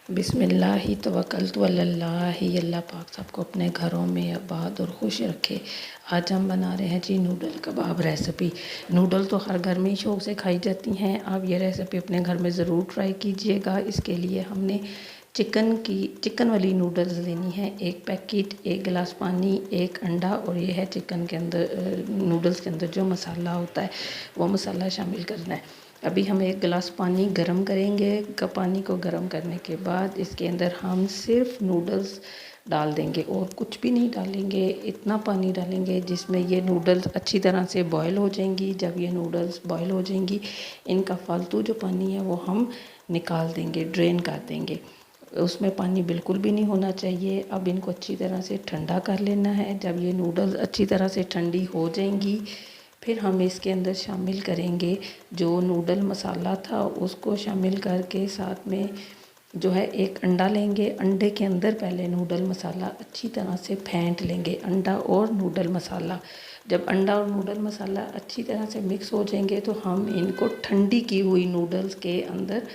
बिस्मिल्लाहि तवक्कलतु अलल्लाहि। अल्लाह पाक सबको अपने घरों में आबाद और खुश रखे। आज हम बना रहे हैं जी नूडल कबाब रेसिपी। नूडल तो हर घर में ही शौक़ से खाई जाती हैं। आप ये रेसिपी अपने घर में ज़रूर ट्राई कीजिएगा। इसके लिए हमने चिकन वाली नूडल्स लेनी है, एक पैकेट, एक गिलास पानी, एक अंडा और ये है चिकन के अंदर नूडल्स के अंदर जो मसाला होता है वो मसाला शामिल करना है। अभी हम एक गिलास पानी गरम करेंगे। पानी को गरम करने के बाद इसके अंदर हम सिर्फ नूडल्स डाल देंगे और कुछ भी नहीं डालेंगे। इतना पानी डालेंगे जिसमें ये नूडल्स अच्छी तरह से बॉयल हो जाएंगी। जब ये नूडल्स बॉयल हो जाएंगी, इनका फालतू जो पानी है वो हम निकाल देंगे, ड्रेन कर देंगे। उसमें पानी बिल्कुल भी नहीं होना चाहिए। अब इनको अच्छी तरह से ठंडा कर लेना है। जब ये नूडल्स अच्छी तरह से ठंडी हो जाएंगी, फिर हम इसके अंदर शामिल करेंगे जो नूडल मसाला था, उसको शामिल करके साथ में जो है एक अंडा लेंगे। अंडे के अंदर पहले नूडल मसाला अच्छी तरह से फेंट लेंगे, अंडा और नूडल मसाला। जब अंडा और नूडल मसाला अच्छी तरह से मिक्स हो जाएंगे तो हम इनको ठंडी की हुई नूडल्स के अंदर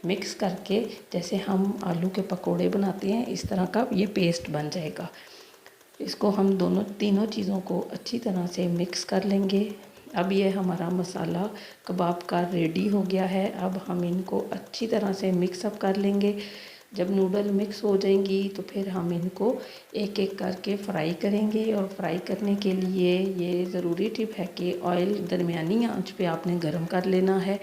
मिक्स करके, जैसे हम आलू के पकोड़े बनाते हैं, इस तरह का ये पेस्ट बन जाएगा। इसको हम तीनों चीज़ों को अच्छी तरह से मिक्स कर लेंगे। अब ये हमारा मसाला कबाब का रेडी हो गया है। अब हम इनको अच्छी तरह से मिक्स अप कर लेंगे। जब नूडल मिक्स हो जाएंगी तो फिर हम इनको एक एक करके फ्राई करेंगे। और फ्राई करने के लिए ये ज़रूरी टिप है कि ऑयल दरमियानी आंच पे आपने गरम कर लेना है।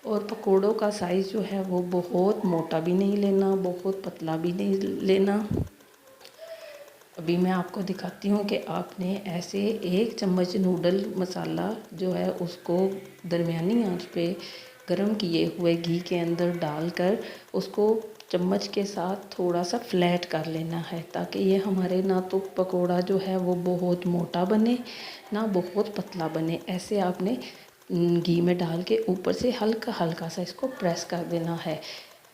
और पकोड़ों का साइज़ जो है वो बहुत मोटा भी नहीं लेना, बहुत पतला भी नहीं लेना। अभी मैं आपको दिखाती हूँ कि आपने ऐसे 1 चम्मच नूडल मसाला जो है उसको दरमियानी आंच पे गरम किए हुए घी के अंदर डालकर उसको चम्मच के साथ थोड़ा सा फ्लैट कर लेना है, ताकि ये हमारे ना तो पकोड़ा जो है वो बहुत मोटा बने ना बहुत पतला बने। ऐसे आपने घी में डाल के ऊपर से हल्का हल्का सा इसको प्रेस कर देना है।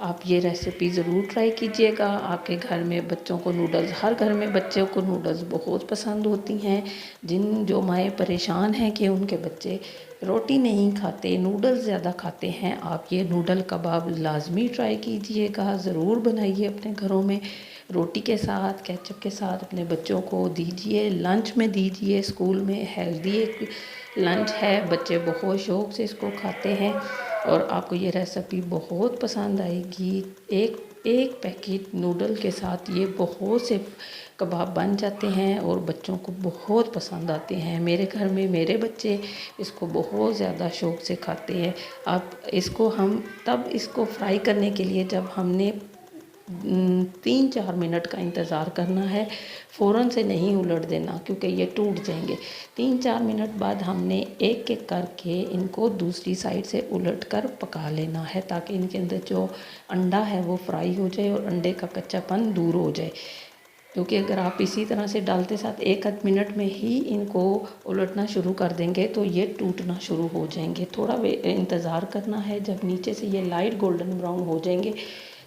आप ये रेसिपी ज़रूर ट्राई कीजिएगा। आपके घर में बच्चों को नूडल्स, हर घर में बच्चों को नूडल्स बहुत पसंद होती हैं। जो माएँ परेशान हैं कि उनके बच्चे रोटी नहीं खाते, नूडल्स ज़्यादा खाते हैं, आप ये नूडल कबाब लाजमी ट्राई कीजिएगा। ज़रूर बनाइए अपने घरों में, रोटी के साथ, केचप के साथ अपने बच्चों को दीजिए, लंच में दीजिए। स्कूल में हेल्दी एक लंच है, बच्चे बहुत शौक़ से इसको खाते हैं और आपको ये रेसिपी बहुत पसंद आएगी। एक पैकेट नूडल के साथ ये बहुत से कबाब बन जाते हैं और बच्चों को बहुत पसंद आते हैं। मेरे घर में मेरे बच्चे इसको बहुत ज़्यादा शौक़ से खाते हैं। आप इसको हम तब इसको फ्राई करने के लिए जब हमने 3-4 मिनट का इंतज़ार करना है, फ़ौरन से नहीं उलट देना क्योंकि ये टूट जाएंगे। 3-4 मिनट बाद हमने एक एक करके इनको दूसरी साइड से उलट कर पका लेना है, ताकि इनके अंदर जो अंडा है वो फ्राई हो जाए और अंडे का कच्चापन दूर हो जाए। क्योंकि अगर आप इसी तरह से डालते साथ 1-8 मिनट में ही इनको उलटना शुरू कर देंगे तो ये टूटना शुरू हो जाएंगे। थोड़ा इंतज़ार करना है। जब नीचे से ये लाइट गोल्डन ब्राउन हो जाएंगे,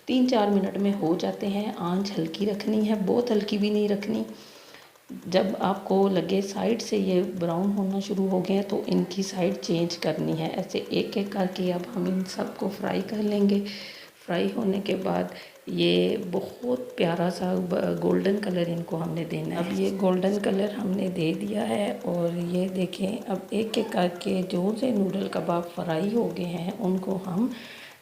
3-4 मिनट में हो जाते हैं। आंच हल्की रखनी है, बहुत हल्की भी नहीं रखनी। जब आपको लगे साइड से ये ब्राउन होना शुरू हो गए हैं तो इनकी साइड चेंज करनी है। ऐसे एक एक करके अब हम इन सबको फ्राई कर लेंगे। फ्राई होने के बाद ये बहुत प्यारा सा गोल्डन कलर इनको हमने देना है। अब ये गोल्डन कलर हमने दे दिया है और ये देखें, अब एक एक करके जो से नूडल कबाब फ्राई हो गए हैं उनको हम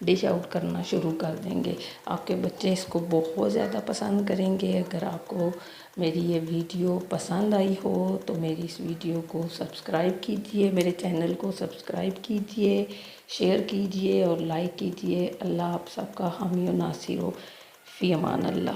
डिश आउट करना शुरू कर देंगे। आपके बच्चे इसको बहुत ज़्यादा पसंद करेंगे। अगर आपको मेरी ये वीडियो पसंद आई हो तो मेरी इस वीडियो को सब्सक्राइब कीजिए, मेरे चैनल को सब्सक्राइब कीजिए, शेयर कीजिए और लाइक कीजिए। अल्लाह आप सबका हामी और नासिर हो। फ़ी अमान अल्लाह।